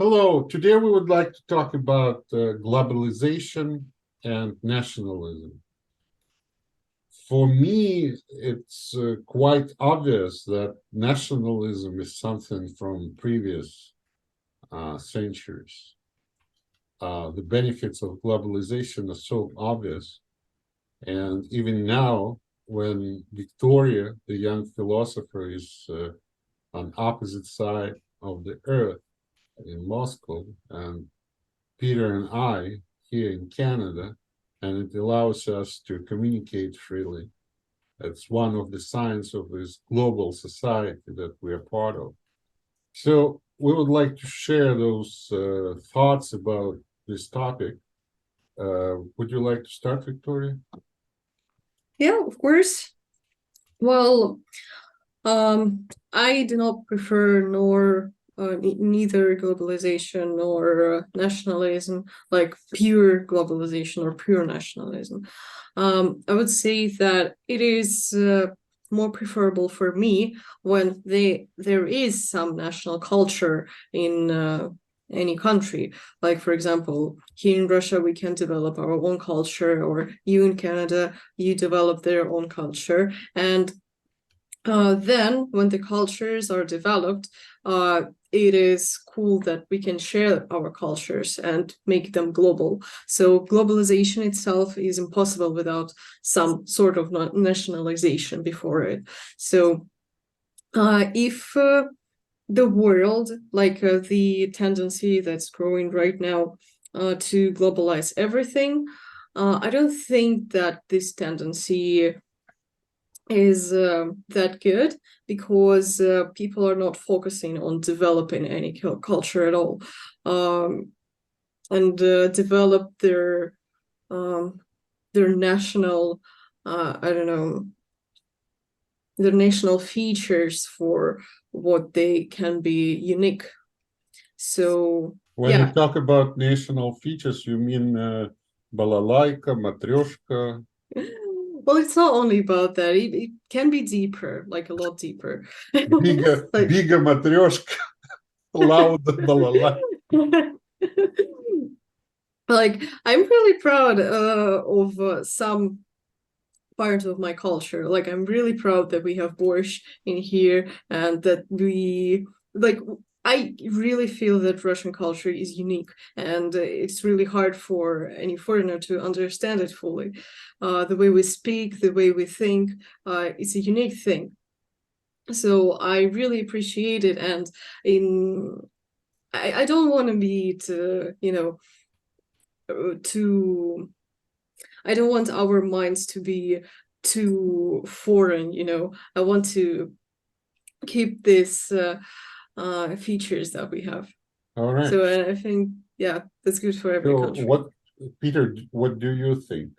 Hello, today we would like to talk about globalization and nationalism. For me, it's quite obvious that nationalism is something from previous centuries. The benefits of globalization are so obvious. And even now, when Victoria, the young philosopher, is on opposite side of the earth, in Moscow, and Peter and I here in Canada, and it allows us to communicate freely. It's one of the signs of this global society that we are part of. So we would like to share those thoughts about this topic. Would you like to start, Victoria? Yeah, of course. Well, I do not prefer neither globalization nor nationalism, like pure globalization or pure nationalism. I would say that it is more preferable for me when there is some national culture in any country. Like, for example, here in Russia, we can develop our own culture, or you in Canada, you develop their own culture. And then when the cultures are developed, it is cool that we can share our cultures and make them global. So globalization itself is impossible without some sort of nationalization before it. So if the world, like the tendency that's growing right now to globalize everything, I don't think that this tendency is that good, because people are not focusing on developing any culture at all, and develop their national, I don't know, their national features for what they can be unique. So when you talk about national features, you mean balalaika, matryoshka? Well, it's not only about that. It can be deeper, like a lot deeper. Biga, like, biga matryoshka, loud balalaika. Like, I'm really proud of some part of my culture. Like, I'm really proud that we have borscht in here, and that we, like, I really feel that Russian culture is unique, and it's really hard for any foreigner to understand it fully. The way we speak, the way we think, it's a unique thing. So I really appreciate it, and I don't want to be I don't want our minds to be too foreign, I want to keep these features that we have. All right. So I think, yeah, that's good for every country. Peter, what do you think?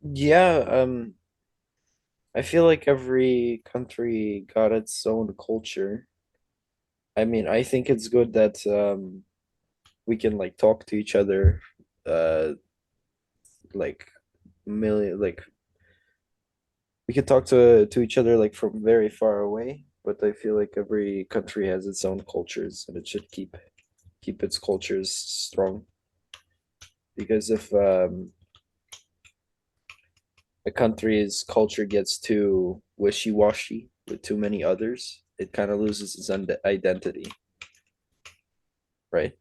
Yeah, I feel like every country got its own culture. I mean, I think it's good that we can like talk to each other, like we can talk to each other like from very far away. But I feel like every country has its own cultures, and it should keep its cultures strong. Because if a country's culture gets too wishy-washy with too many others, it kind of loses its identity, right?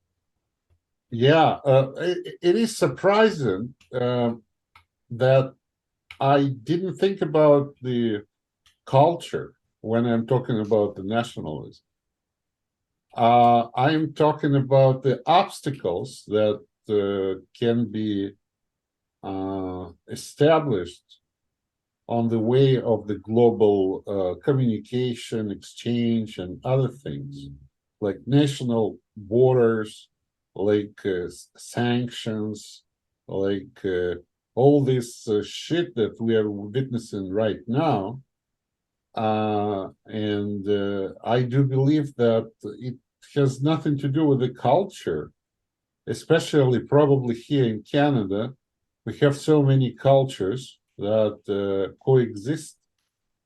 Yeah, it is surprising that I didn't think about the culture when I'm talking about the nationalism. I'm talking about the obstacles that can be established on the way of the global communication, exchange, and other things, like national borders, like sanctions, like all this shit that we are witnessing right now. And I do believe that it has nothing to do with the culture, especially probably here in Canada. We have so many cultures that coexist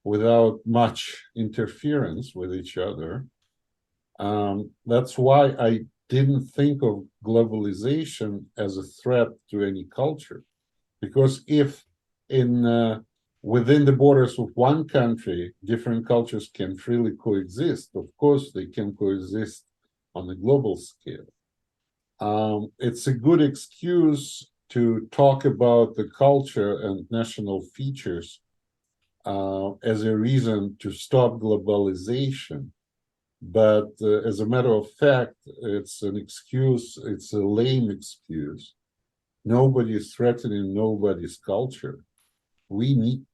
without much interference with each other. That's why I didn't think of globalization as a threat to any culture, because if within the borders of one country, different cultures can freely coexist, of course they can coexist on a global scale. It's a good excuse to talk about the culture and national features as a reason to stop globalization. But as a matter of fact, it's an excuse, it's a lame excuse. Nobody is threatening nobody's culture. We need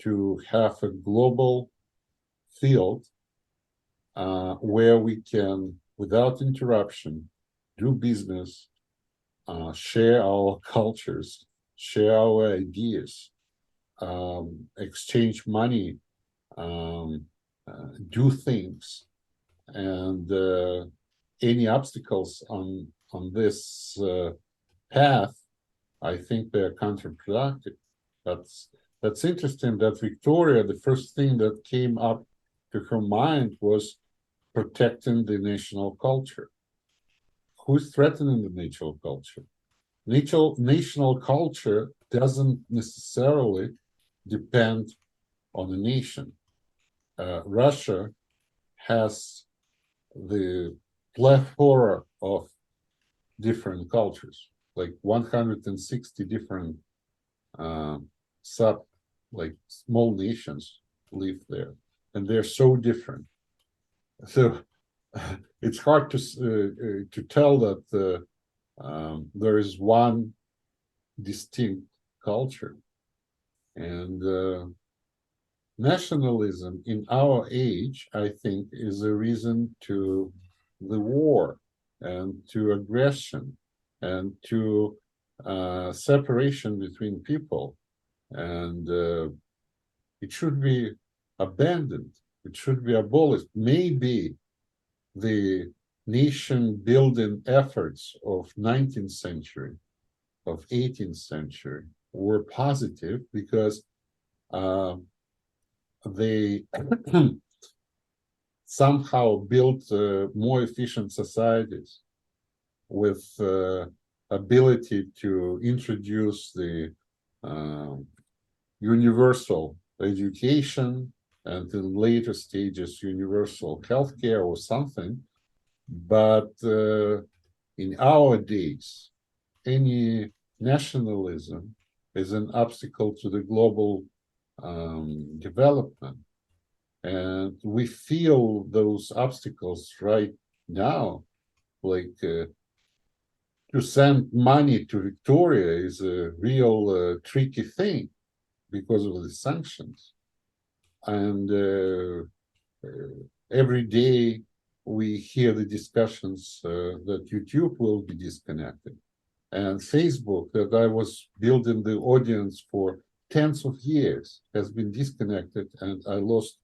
to have a global field where we can, without interruption, do business, share our cultures, share our ideas, exchange money, do things. And any obstacles on this path, I think they're counterproductive. That's interesting that Victoria, the first thing that came up to her mind was protecting the national culture. Who's threatening the national culture? National culture doesn't necessarily depend on a nation. Russia has the plethora of different cultures, like 160 different small nations live there, and they're so different. So it's hard to tell that there is one distinct culture. And nationalism in our age, I think, is a reason to the war and to aggression and to separation between people. And it should be abandoned. It should be abolished. Maybe the nation-building efforts of 19th century, of 18th century, were positive because they somehow built more efficient societies with ability to introduce the universal education and in later stages universal healthcare or something. But in our days, any nationalism is an obstacle to the global development. And we feel those obstacles right now, like to send money to Victoria is a real tricky thing because of the sanctions. And every day we hear the discussions that YouTube will be disconnected. And Facebook, that I was building the audience for tens of years, has been disconnected, and I lost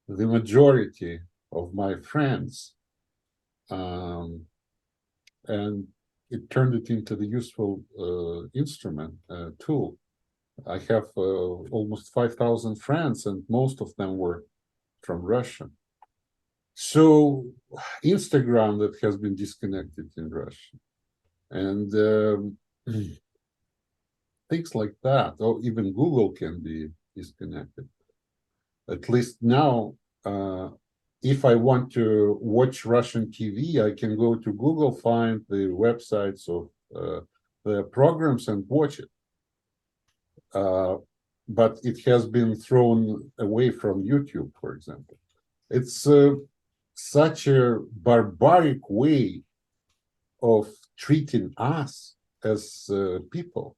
the majority of my friends. And it turned it into the useful instrument, tool. I have almost 5,000 friends, and most of them were from Russia. So Instagram, that has been disconnected in Russia. And things like that, or even Google can be disconnected. At least now, if I want to watch Russian TV, I can go to Google, find the websites of the programs and watch it. But it has been thrown away from YouTube, for example. It's such a barbaric way of treating us as people.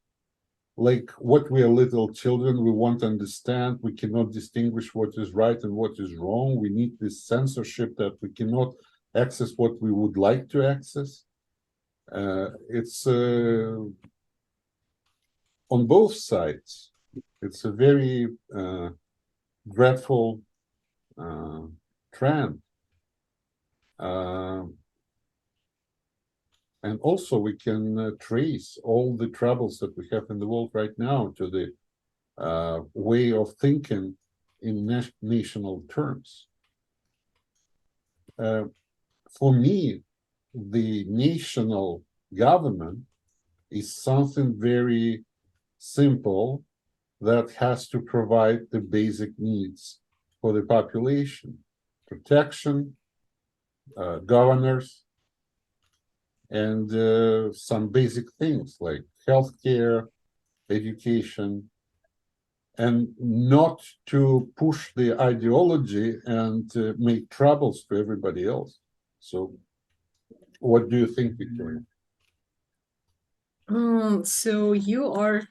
Like what we are little children, we won't understand, we cannot distinguish what is right and what is wrong. We need this censorship that we cannot access what we would like to access. It's on both sides. It's a very dreadful trend. And also we can trace all the troubles that we have in the world right now to the way of thinking in national terms. for me, the national government is something very simple that has to provide the basic needs for the population: protection, governors, and some basic things like healthcare, education, and not to push the ideology and make troubles to everybody else. So what do you think, Victoria? So you are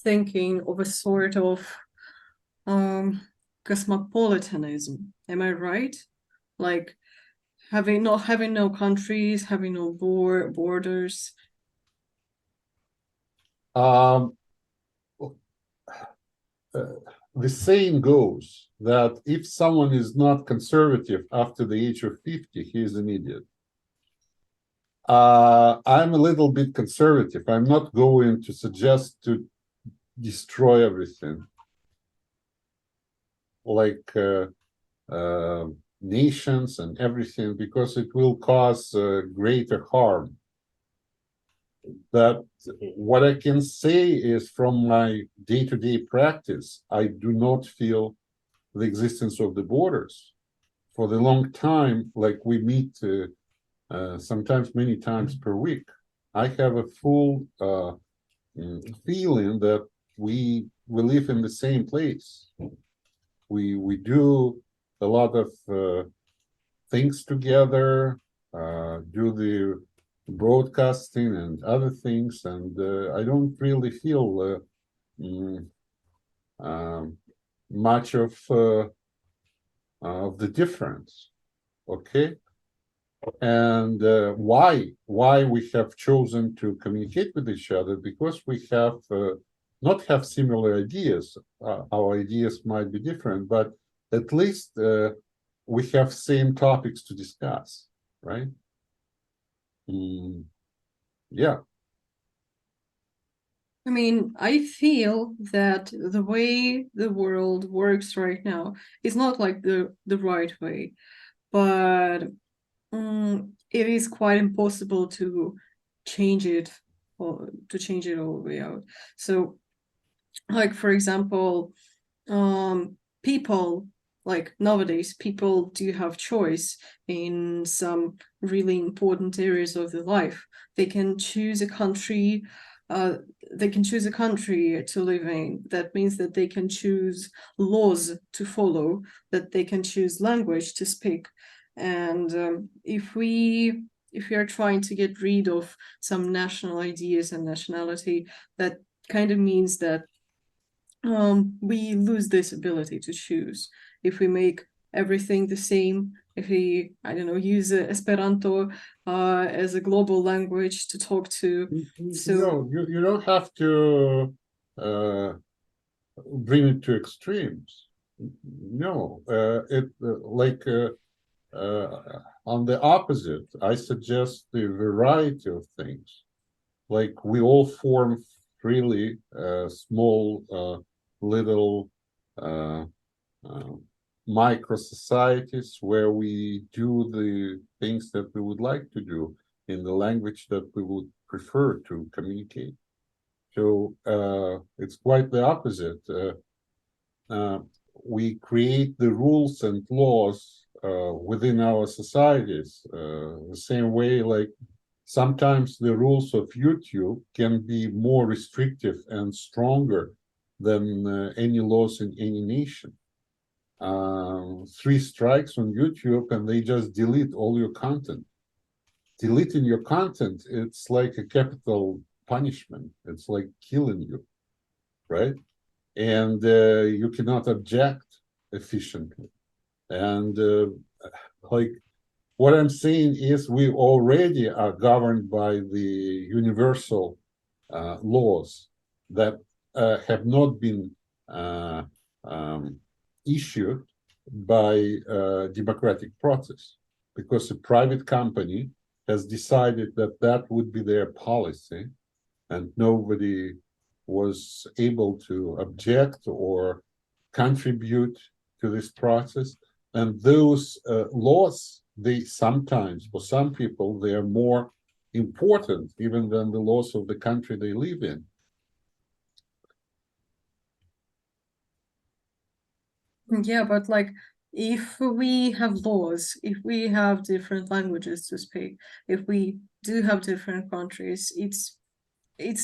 thinking of a sort of cosmopolitanism, am I right? Like not having no countries, having no borders. The saying goes that if someone is not conservative after the age of 50, he is an idiot. I'm a little bit conservative. I'm not going to suggest to destroy everything, like nations and everything, because it will cause greater harm. That what I can say is, from my day-to-day practice, I do not feel the existence of the borders. For the long time, like we meet sometimes many times per week, I have a full feeling that we live in the same place. We do a lot of things together, do the broadcasting and other things, and I don't really feel much of the difference. Okay, and why we have chosen to communicate with each other? Because we have not have similar ideas. Our ideas might be different, but at least we have same topics to discuss, right? Yeah. I mean, I feel that the way the world works right now is not like the right way, but it is quite impossible to change it, or to change it all the way out. So, like, for example, people, like nowadays, people do have choice in some really important areas of their life. They can choose a country. They can choose a country to live in. That means that they can choose laws to follow, that they can choose language to speak. And if we are trying to get rid of some national ideas and nationality, that kind of means that we lose this ability to choose. If we make everything the same, if we, I don't know, use Esperanto as a global language to talk to. So no, you don't have to bring it to extremes. No, on the opposite, I suggest the variety of things. Like we all form freely small little micro societies where we do the things that we would like to do in the language that we would prefer to communicate. So it's quite the opposite. We create the rules and laws within our societies the same way, like sometimes the rules of YouTube can be more restrictive and stronger than any laws in any nation. 3 strikes on YouTube and they just delete all your content. Deleting your content, it's like a capital punishment. It's like killing you, right? And you cannot object efficiently. And like what I'm saying is, we already are governed by the universal laws that have not been issued by democratic process, because a private company has decided that that would be their policy, and nobody was able to object or contribute to this process. And those laws they sometimes, for some people, they are more important even than the laws of the country they live in. Yeah, but like if we have laws, if we have different languages to speak, if we do have different countries, it's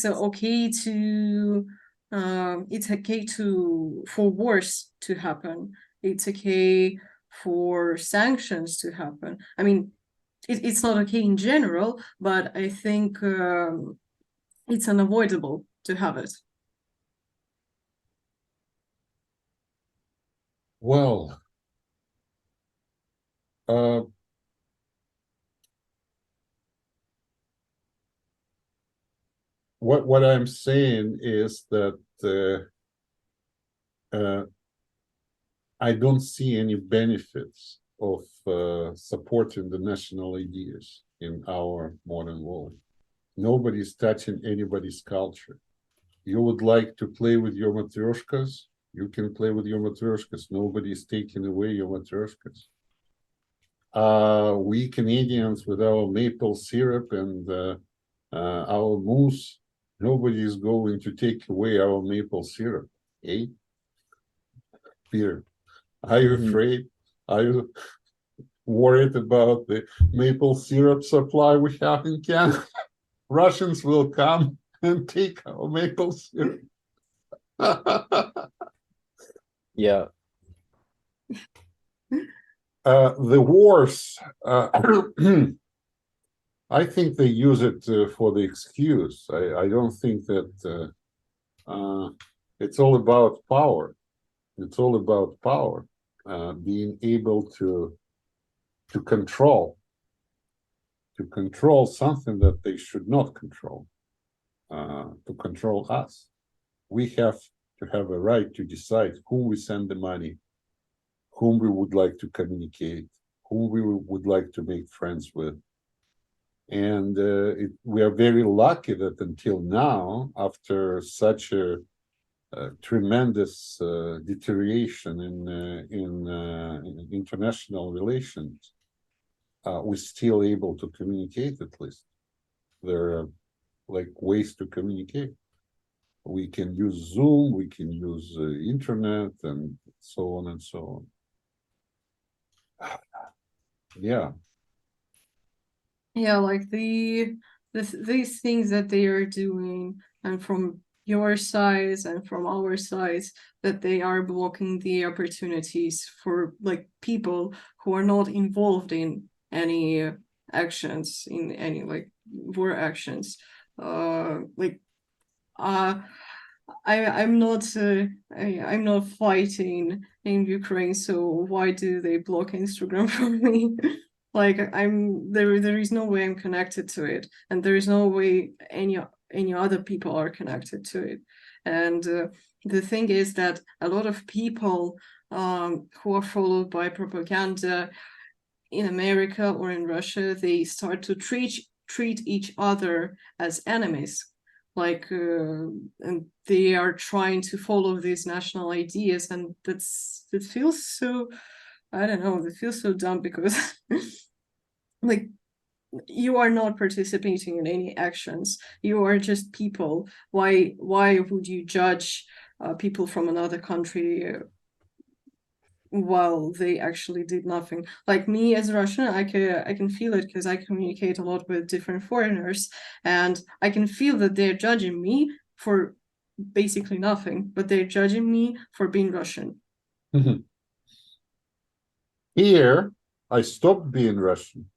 okay to for wars to happen. It's okay for sanctions to happen. I mean, it's not okay in general, but I think it's unavoidable to have it. Well, what I'm saying is that I don't see any benefits of supporting the national ideas in our modern world. Nobody's touching anybody's culture. You would like to play with your matryoshkas? You can play with your matryoshkas. Nobody's taking away your matryoshkas. We Canadians with our maple syrup and our mousse, nobody is going to take away our maple syrup, eh? Peter, are you afraid? Are you worried about the maple syrup supply we have in Canada? Russians will come and take our maple syrup. Yeah. The wars, I think they use it for the excuse. I don't think that it's all about power. It's all about power, being able to control something that they should not control, to control us. We have to have a right to decide whom we send the money, whom we would like to communicate, whom we would like to make friends with. And we are very lucky that until now, after such a tremendous deterioration in international relations, we're still able to communicate. At least there are like ways to communicate. We can use Zoom, we can use internet, and so on and so on. Yeah. Yeah, like these things that they are doing, and from your side and from our side, that they are blocking the opportunities for like people who are not involved in any actions, in any like war actions. I'm not fighting in Ukraine, so why do they block Instagram from me? Like there is no way I'm connected to it, and there is no way any other people are connected to it. And the thing is that a lot of people who are followed by propaganda in America or in Russia, they start to treat each other as enemies, like and they are trying to follow these national ideas, and it feels so, I don't know, it feels so dumb, because like you are not participating in any actions, you are just people. Why would you judge people from another country while they actually did nothing? Like me as Russian, I can feel it, because I communicate a lot with different foreigners, and I can feel that they're judging me for basically nothing, but they're judging me for being Russian. Here, I stopped being Russian.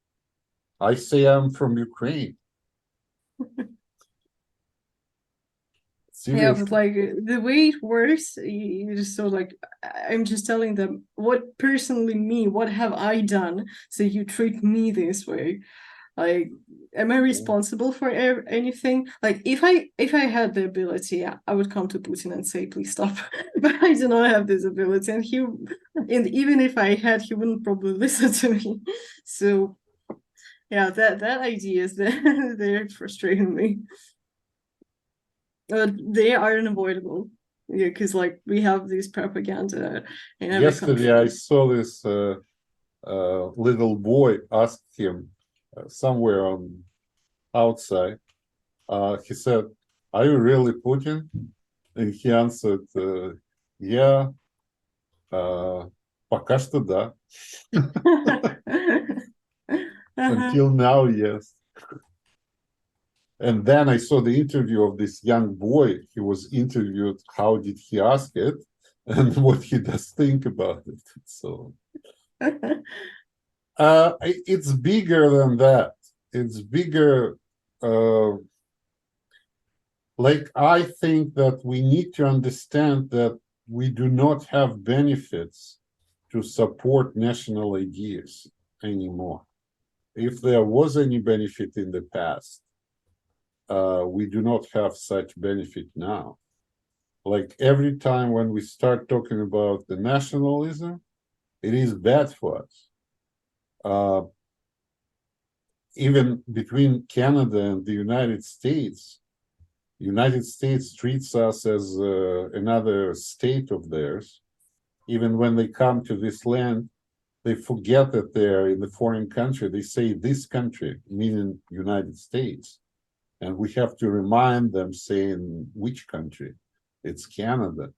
I say I'm from Ukraine. Yeah, but like the way it works, you just so like I'm just telling them what personally me, what have I done so you treat me this way? Like, am I responsible for anything? Like, if I had the ability, I would come to Putin and say, please stop. But I do not have this ability, and even if I had, he wouldn't probably listen to me. So yeah, that idea is that they're frustrating me. They are unavoidable. Yeah, because like we have this propaganda in every country. Yesterday I saw this little boy asked him somewhere on outside, he said, "Are you really Putin?" And he answered, "Yeah, пока что да." Until now, yes. And then I saw the interview of this young boy. He was interviewed. How did he ask it, and what he does think about it? So it's bigger than that. It's bigger. Like, I think that we need to understand that we do not have benefits to support national ideas anymore. If there was any benefit in the past, we do not have such benefit now. Like, every time when we start talking about the nationalism, it is bad for us. Even between Canada and the United States treats us as another state of theirs. Even when they come to this land, they forget that they're in the foreign country. They say this country, meaning United States. And we have to remind them, saying which country? It's Canada.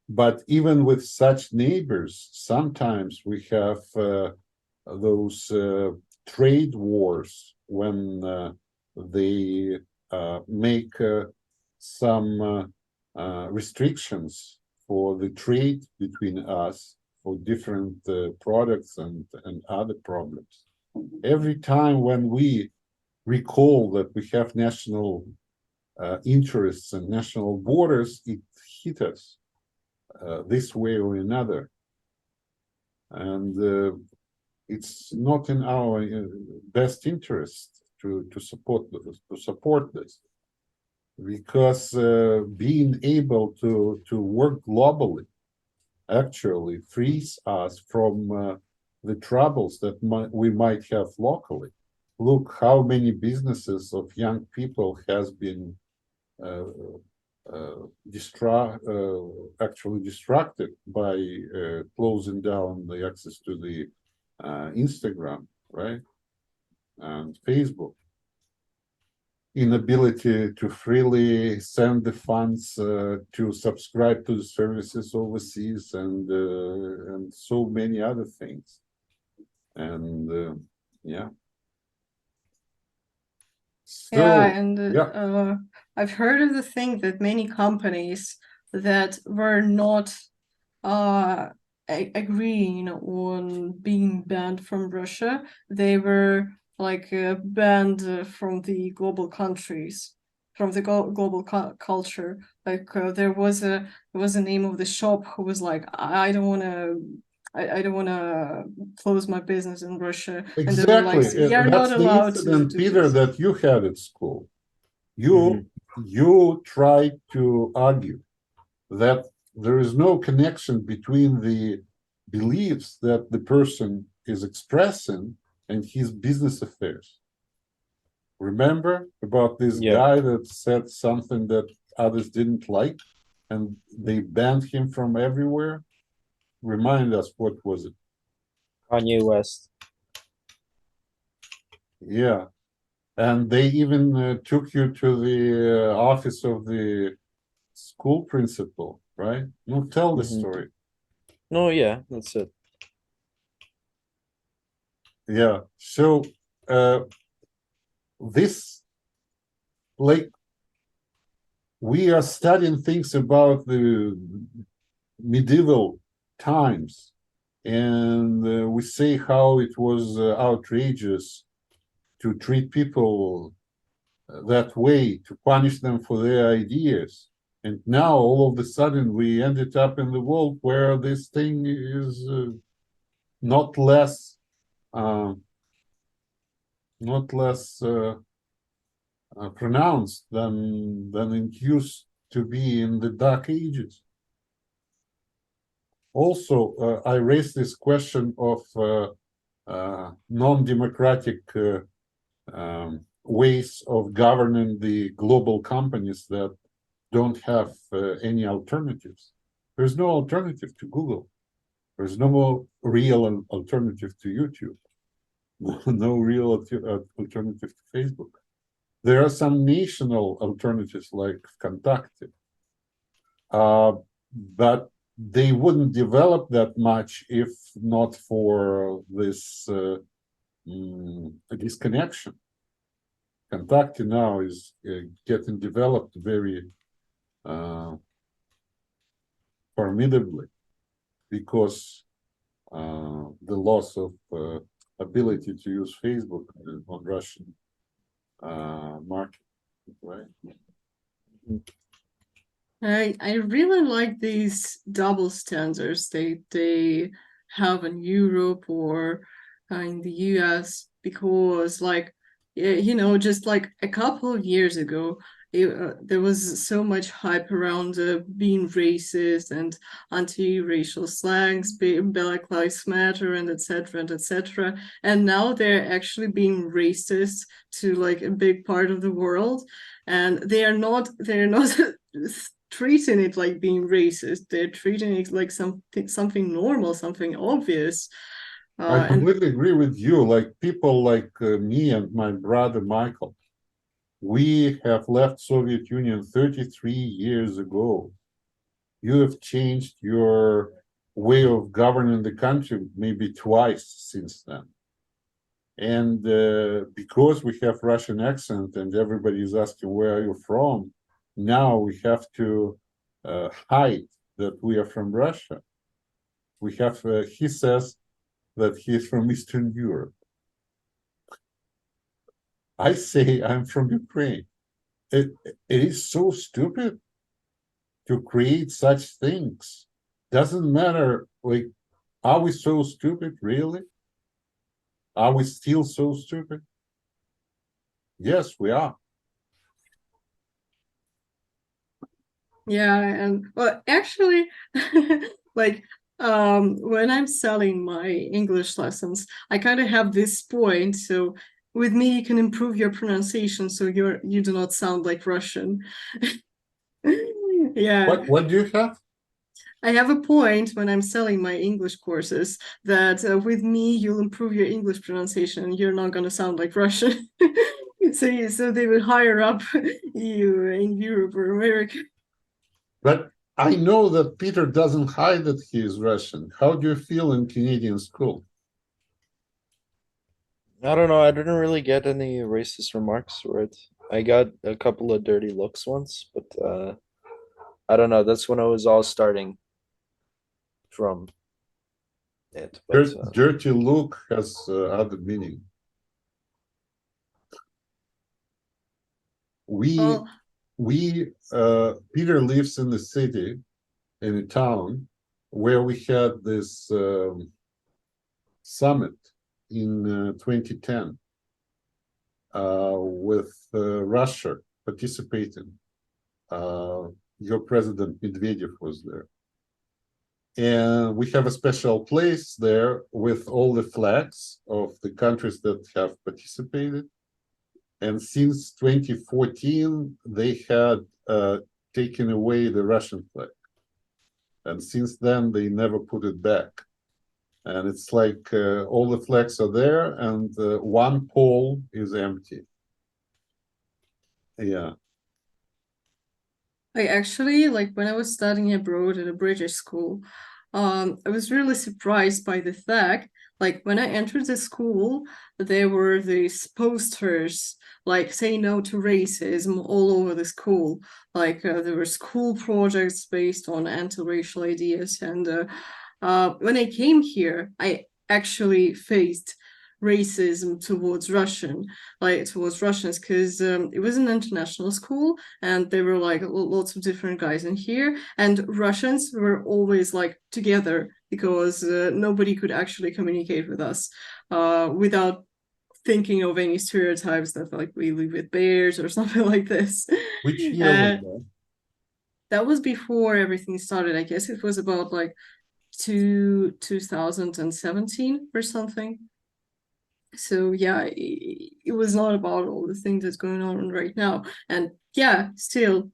But even with such neighbors, sometimes we have those trade wars when they make some restrictions for the trade between us for different products and other problems. Every time when we recall that we have national interests and national borders, it hits us this way or another. And it's not in our best interest to support this, because being able to work globally actually frees us from the troubles that we might have locally. Look how many businesses of young people has been actually distracted by closing down the access to the Instagram, right, and Facebook. Inability to freely send the funds to subscribe to the services overseas, and so many other things. And yeah. So, Yeah, and yeah. I've heard of the thing that many companies that were not agreeing on being banned from Russia, they were like banned from the global countries, from the global culture. Like there was a name of the shop who was like, I don't want to close my business in Russia. Exactly. And they were like, you're That's not the allowed to incident, do Peter, this. that you had at school. You tried to argue that there is no connection between the beliefs that the person is expressing and his business affairs. Remember about this guy that said something that others didn't like and they banned him from everywhere? Remind us, what was it? Kanye West. Yeah. And they even took you to the office of the school principal, right? No, tell the story. No, yeah, that's it. Yeah. So this, like, we are studying things about the medieval times, and we say how it was outrageous to treat people that way, to punish them for their ideas. And now all of a sudden we ended up in the world where this thing is not less pronounced than it used to be in the Dark Ages. Also, I raised this question of non-democratic ways of governing the global companies that don't have any alternatives. There's no alternative to Google. There's no more real alternative to YouTube. No real alternative to Facebook. There are some national alternatives like Contact, but they wouldn't develop that much if not for this disconnection. Contact now is getting developed very formidably because the loss of ability to use Facebook on Russian market, right? I really like these double standards they have in Europe or in the US, because like you know, just like a couple of years ago, there was so much hype around being racist and anti-racial slangs, Black Lives Matter, and etc. and etc. And now they're actually being racist to like a big part of the world, and they're not treating it like being racist. They're treating it like something normal, something obvious. I completely agree with you. Like people like me and my brother Michael, we have left Soviet Union 33 years ago. You have changed your way of governing the country maybe twice since then. And because we have Russian accent and everybody is asking, where are you from? Now we have to hide that we are from Russia. We have, he says that he's from Eastern Europe. I say I'm from Ukraine. It is so stupid to create such things. Doesn't matter, like, are we so stupid, really? Are we still so stupid? Yes, we are. Yeah, and well, actually, like when I'm selling my English lessons, I kind of have this point. So with me, you can improve your pronunciation, so you do not sound like Russian. Yeah. What do you have? I have a point when I'm selling my English courses that with me, you'll improve your English pronunciation and you're not going to sound like Russian. So they will hire up you in Europe or America. But I know that Peter doesn't hide that he is Russian. How do you feel in Canadian school? I don't know. I didn't really get any racist remarks for it. I got a couple of dirty looks once, but I don't know. That's when I was all starting from it. But Dirty look has other meaning. Peter lives in the city, in a town, where we had this summit in 2010 with Russia participating. Your president Medvedev was there. And we have a special place there with all the flags of the countries that have participated. And since 2014, they had taken away the Russian flag. And since then, they never put it back. And it's like all the flags are there and one pole is empty. Yeah. I actually, like when I was studying abroad at a British school, I was really surprised by the fact, like when I entered the school, there were these posters like say no to racism all over the school. Like there were school projects based on anti-racial ideas. And when I came here, I actually faced racism towards Russians, because it was an international school and there were like lots of different guys in here, and Russians were always like together because nobody could actually communicate with us without thinking of any stereotypes that like we live with bears or something like this. Which year was that? That was before everything started. I guess it was about like 2017 or something. So yeah, it was not about all the things that's going on right now. And yeah, still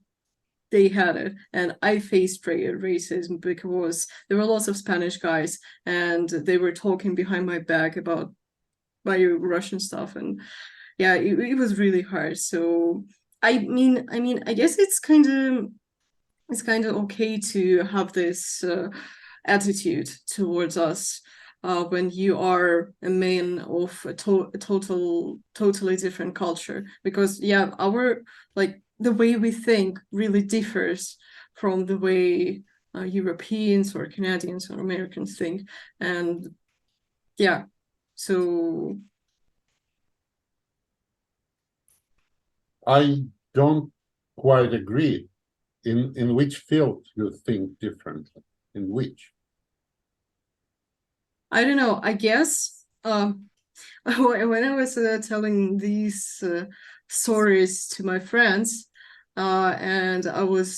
they had it, and I faced racism because there were lots of Spanish guys, and they were talking behind my back about my Russian stuff, and yeah, it was really hard. So I mean, I guess it's kind of okay to have this attitude towards us when you are a man of a totally different culture, because yeah, our the way we think really differs from the way Europeans or Canadians or Americans think, and yeah, so I don't quite agree. In which field you think differently? In which? I don't know. I guess when I was telling these stories to my friends, and I was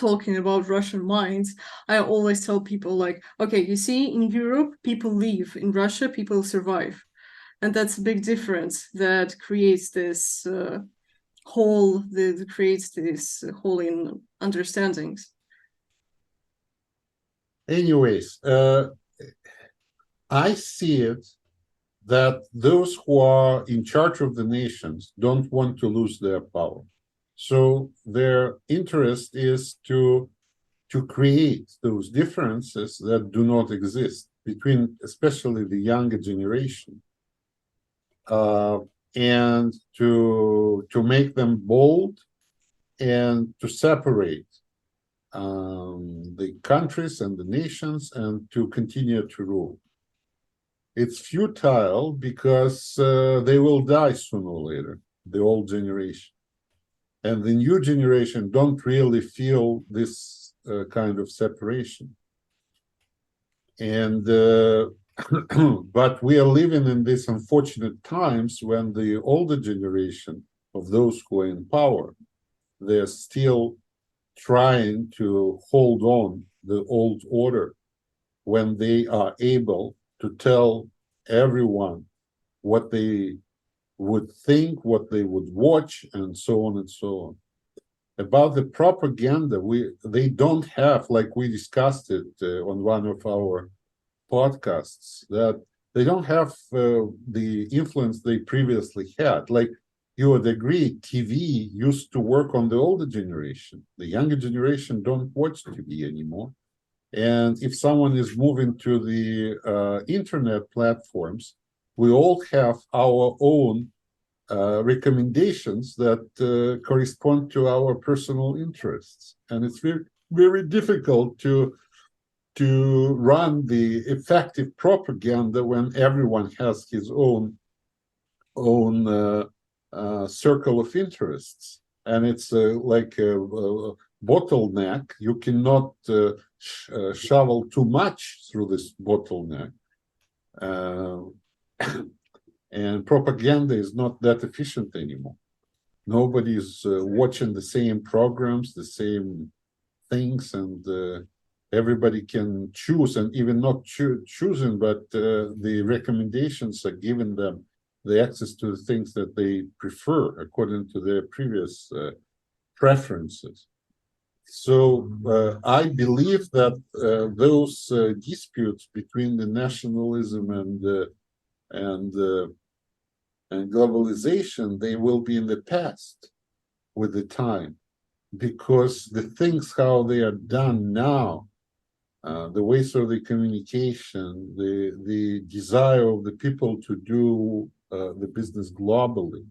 talking about Russian minds, I always tell people like, okay, you see, in Europe, people leave. In Russia, people survive. And that's a big difference that creates this hole, that creates this hole in understandings. Anyways, I see it that those who are in charge of the nations don't want to lose their power. So their interest is to create those differences that do not exist between especially the younger generation, and to make them bold and to separate the countries and the nations and to continue to rule. It's futile because they will die sooner or later, the old generation. And the new generation don't really feel this kind of separation. And but we are living in these unfortunate times when the older generation of those who are in power, they're still trying to hold on the old order when they are able to tell everyone what they would think, what they would watch, and so on and so on. About the propaganda, they don't have, like we discussed it on one of our podcasts, that they don't have the influence they previously had. Like, you would agree, TV used to work on the older generation. The younger generation don't watch TV anymore. And if someone is moving to the internet platforms, we all have our own recommendations that correspond to our personal interests. And it's very, very difficult to run the effective propaganda when everyone has his own circle of interests, and it's like a bottleneck. You cannot shovel too much through this bottleneck, and propaganda is not that efficient anymore. Nobody's watching the same programs, the same things, and everybody can choose, and even not choosing, but the recommendations are giving them the access to the things that they prefer according to their previous preferences. So I believe that those disputes between the nationalism and globalization, they will be in the past with the time, because the things how they are done now, the ways of the communication, the desire of the people to do the business globally,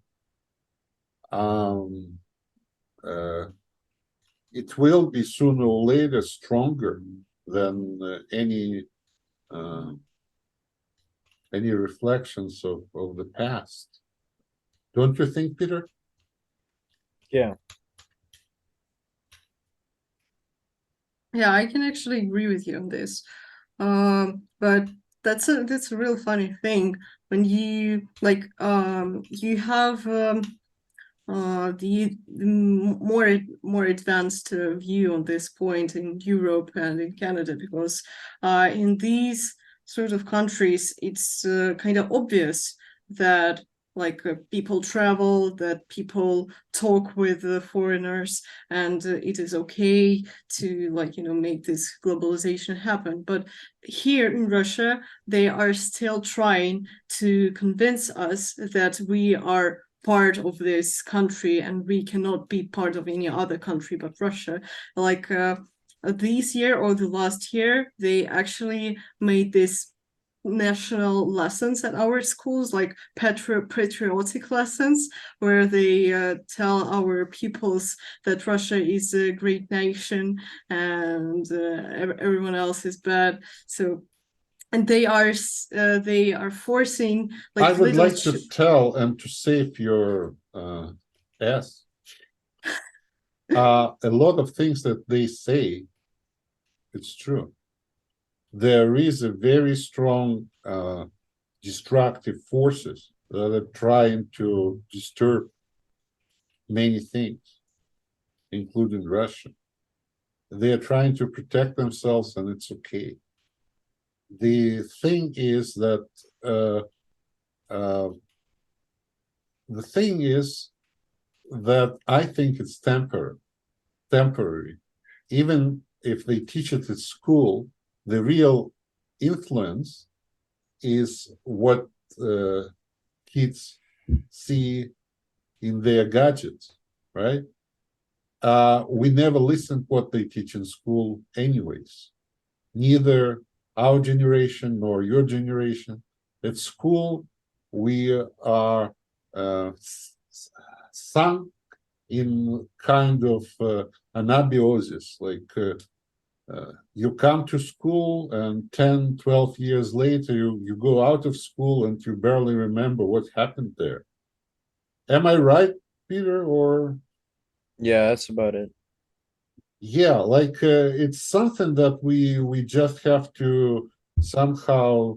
it will be sooner or later stronger than any reflections of the past. Don't you think, Peter? Yeah. Yeah, I can actually agree with you on this. But that's a real funny thing when you like you have the more advanced view on this point in Europe and in Canada, because in these sort of countries it's kind of obvious that like people travel, that people talk with foreigners, and it is okay to, like, you know, make this globalization happen. But here in Russia, they are still trying to convince us that we are part of this country and we cannot be part of any other country but Russia. Like this year or the last year, they actually made this national lessons at our schools, like patriotic lessons, where they tell our pupils that Russia is a great nation and everyone else is bad. So, and they are forcing, like, I would like little to tell and to save your ass. A lot of things that they say, it's true. There is a very strong destructive forces that are trying to disturb many things, including Russia. They are trying to protect themselves, and it's okay. The thing is that I think it's temporary. Even if they teach it at school, the real influence is what kids see in their gadgets, right? We never listen to what they teach in school anyways. Neither our generation nor your generation. At school, we are sunk in kind of anabiosis, like you come to school and 10, 12 years later, you go out of school and you barely remember what happened there. Am I right, Peter? Or Yeah, that's about it. yeah, like it's something that we just have to somehow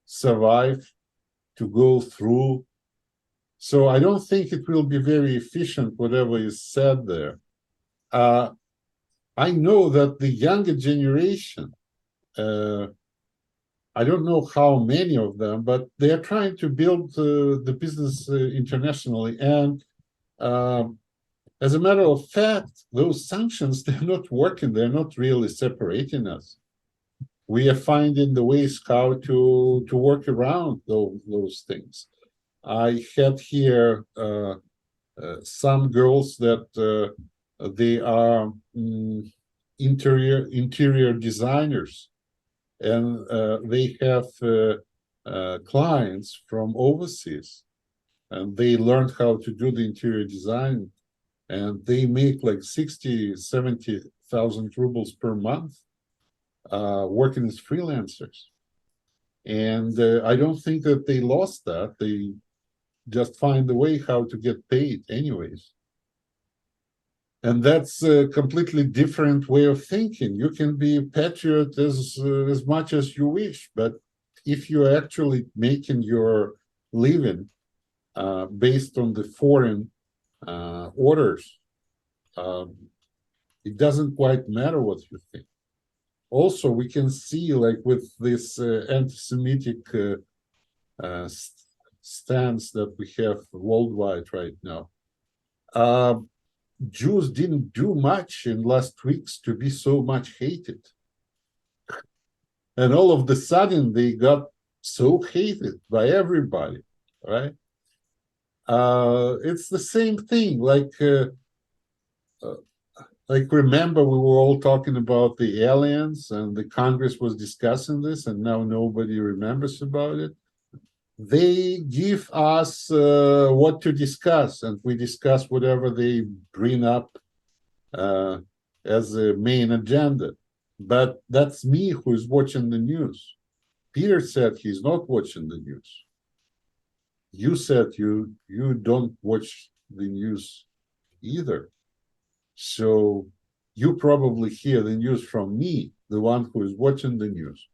survive, to go through. So I don't think it will be very efficient, whatever is said there. I know that the younger generation, I don't know how many of them, but they are trying to build the business internationally. And as a matter of fact, those sanctions, they're not working. They're not really separating us. We are finding the ways how to work around those things. I had here some girls that they are interior designers, and they have clients from overseas, and they learned how to do the interior design, and they make like 60,000-70,000 rubles per month working as freelancers. And I don't think that they lost that. They just find a way how to get paid anyways. And that's a completely different way of thinking. You can be a patriot as much as you wish, but if you're actually making your living based on the foreign orders, it doesn't quite matter what you think. Also, we can see, like, with this anti-Semitic stance that we have worldwide right now, Jews didn't do much in last weeks to be so much hated. And all of a sudden, they got so hated by everybody, right? It's the same thing. Like remember, we were all talking about the aliens, and the Congress was discussing this, and now nobody remembers about it. They give us what to discuss, and we discuss whatever they bring up as a main agenda. But that's me who is watching the news. Peter said he's not watching the news. You said you don't watch the news either. So you probably hear the news from me, the one who is watching the news.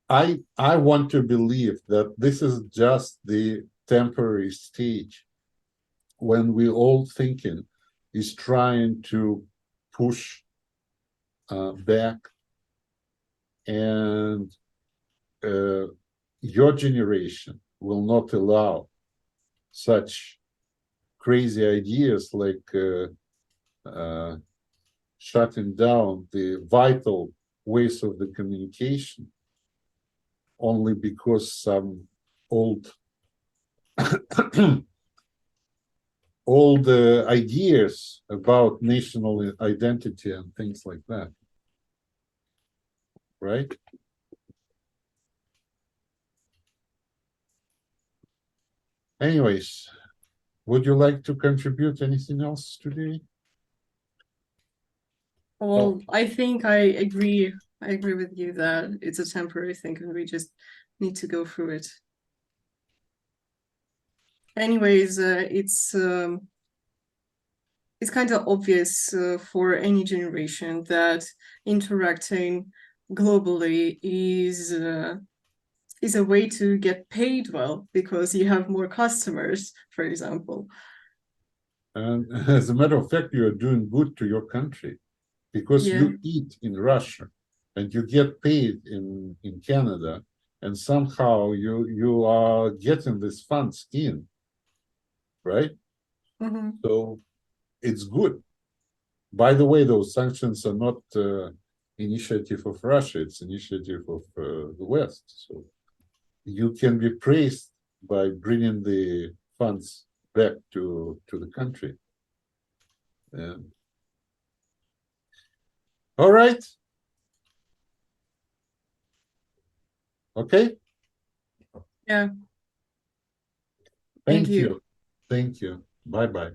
I want to believe that this is just the temporary stage when we all thinking is trying to push back, and your generation will not allow such crazy ideas like shutting down the vital ways of the communication only because some old ideas about national identity and things like that, right? Anyways, would you like to contribute anything else today? Well, I think I agree. I agree with you that it's a temporary thing and we just need to go through it. Anyways, it's kind of obvious for any generation that interacting globally is a way to get paid well because you have more customers, for example. And as a matter of fact, you are doing good to your country because you eat in Russia and you get paid in Canada, and somehow you are getting this fun skin, right? Mm-hmm. So it's good. By the way, those sanctions are not initiative of Russia, it's initiative of the West. So you can be praised by bringing the funds back to the country. All right. Okay. Yeah. Thank you. Thank you. Bye-bye.